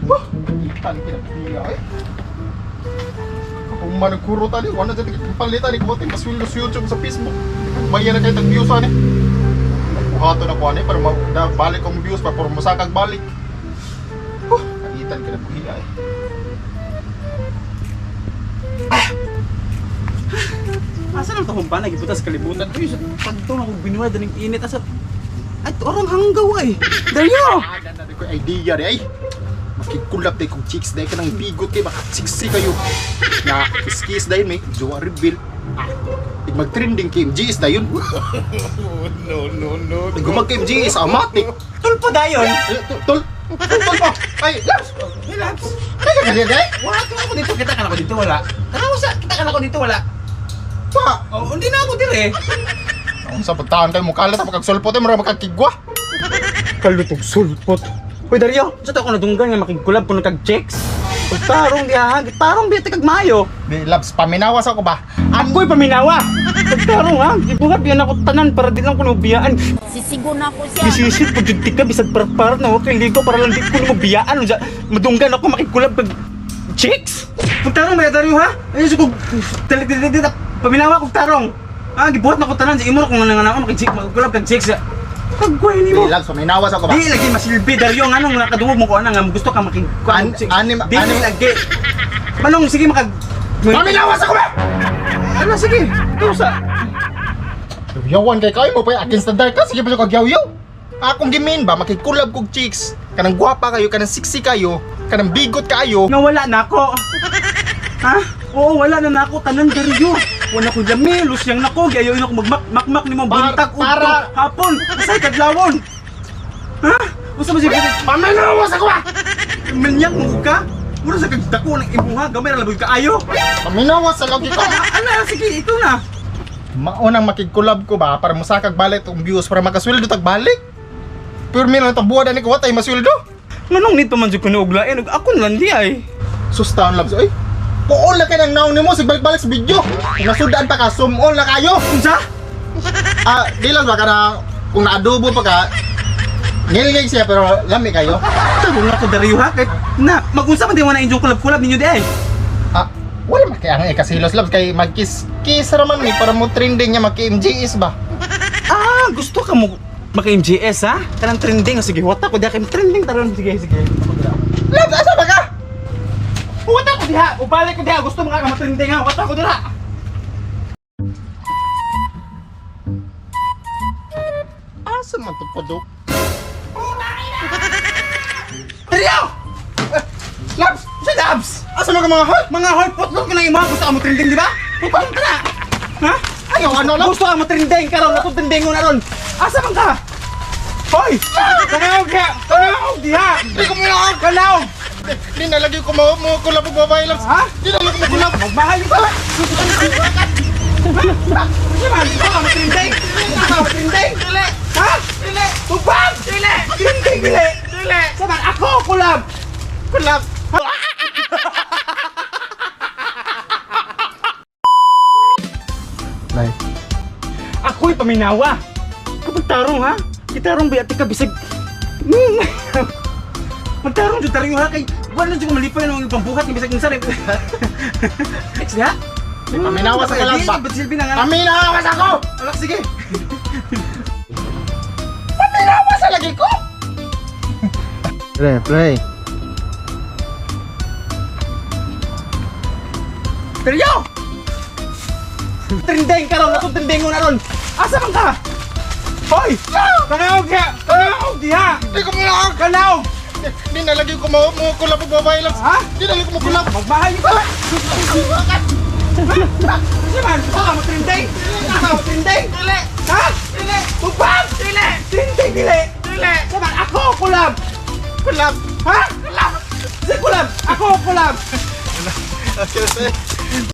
Wah, tali kinapila eh. Kung managkuro tali, wala dyan palitan ni Kote, maswildo sa YouTube sa Facebook. Bayan na kayo tag-views ani. Buhato na ko ani para balik kong views pa para masakag balik. Wah, kalitan kinapila eh. Asa lang tahong ba nagibutas kalibutan? Uy, sa pagtong ako binuha daning init asa. Ay, orang hanggaw ay. Dayo. Ada ko idea rin ay. Makikulap tayo kung chicks dahil ka nang bigot kayo, makasiksi kayo. Na kiss dahil may jowa reveal. Mag-trending kay MGS dahil. No. Gumag kay MGS, amatik. Tulpo dayon. Tol pa. Ay, Labs. Labs. Ay, kagalian dahil. Wala ko dito, kita ka na ko dito wala. Tanaw sa, kita ka na ko dito wala. Pa. Oh, hindi na ako dire. Sa pagtahan kayo, mukha lang tapos kagsulpot ay marami makakigwa. Kalutong sulpot. Hoy Dario, sa to ako nadunggan nga makigkulab puno kag chicks. Pagtarong diha, gitarong biya kag mayo. Labs, paminawas ako ba? Ako'y paminawa. Pagtarong ha, gibuhat yan ako tanan para di lang kuno biyaan. Sisigo na ko siya. Bisisit pud jud ka bisag parpar na okay ligo para lang di kuno biyaan. Madunggan ako makigkulab kag chicks. Pagtarong ba Dario ha? Ay sugog talig paminawa kog tarong. Ah, gibuhat na ko tanan sa imo kung nang ako makigkulab kag chicks. Pagkuhay ni mo. Labs, paminawas ako ba? Di lagi masilbi Dario nga nung nakadungog mo ko ana nga gusto ka makigkuan. Di lagi. Manong sige makag Paminawas ako ba? Ano sige. Tusa. Yawan kay kayo mo pa against the dark ka, sige pa kag yaw-yaw. Akong gimin ba makikulab kog chicks. Kanang gwapa kayo, kanang sexy kayo, kanang bigot kayo. Nawala na ako. Ha? Oo, wala na nako tanan Dario. Wala ko lami, lusyang nako, gayo ino ko magmakmak ni mong buntag para- udto hapon, asay kadlawon. Ha? Usa man si Paminawas ako ba? manyak mo ka? Mura sa kagdako ng imuha, gamay ra laboy kaayo. Paminawas sa lagi ko. Ala, sige, ikaw na. Maunang makigkulab ko ba para musakag balik tong views para makasweldo tag balik. Pero lang tabuan ani ko watay masweldo. Nganong nito man jud kuno uglain, ako lang di ay. Sustaon labs oy. Kuol na kay nang naon nimo sig balik-balik sa video. Kung nasudaan pa ka, zoom all na kayo. Unsa? Di lang ba kana kung naadobo pa ka. Ngilgig siya pero lami kayo. Tawag na ko Dario ha, kahit na mag-unsa man di mo na enjoy kulab-kulab ninyo di ay. Wala makaya ang ikasilos labs kay magkiss raman ni para mo trending niya maki-MGS ba. Gusto ka mo maka-MGS ha? Kanang trending, sige, wata ko di ka trending taron, sige. Labs, asa ba ka? Wata ko diha, ubalik ko diha, gusto mo ka matrending ha, wata ko diha. Asa man to padok? Dario! Labs! Sa Labs! Asa man ka mga hoy? Mga hoy, putlog ko na yung mga gusto ka mo trending, di ba? Putlog ka na! Ha? Ayaw ano lang? Gusto ka mo trending, karon ako trending mo na ron. Asa man ka? Hoy! Kanaw diha! Kanaw diha! Di ko mo Kanaw! Di na lagi ko mo kulab og babae labs. Ha? Di na lagi ko kulab. Magmahal ka! Kasi man, gusto ka mo trending? Gusto ka mo trending? Dili! Ha? Dili! Tubang! Dili! Trending, dili! Dili! Saman, ako kulab! Kulab. Nay. Ako'y paminawa! Kapag tarong ha? Kitarong biya ka bisag... Magtarong dyan tayo ha kay... Wala dyan malipay ng ibang buhat ng bisag ng sarip. Next ha? Paminawas ako lang ba? Ba't silbi na nga? Paminawas ako! Alak, sige! Paminawas sa lagi ko! Play. Dario! Trending ka ron! Atong trending mo na ron! Asa man ka? Hoy! Kanaw diha! Kanaw diha! Di ko mo Kanaw! Di na lagi ko mo kulab og babae labs. Ha? Di na lagi ko mo kulab. Magmahal ka! Kasi man, gusto ka mo trending? Gusto ka mo trending? Dili! Ha? Dili! Tubang! Dili! Trending dili! Dili! Saman, ako kulab! Kulab. Ha? Kulab! Sige kulab! Ako kulab! Okay.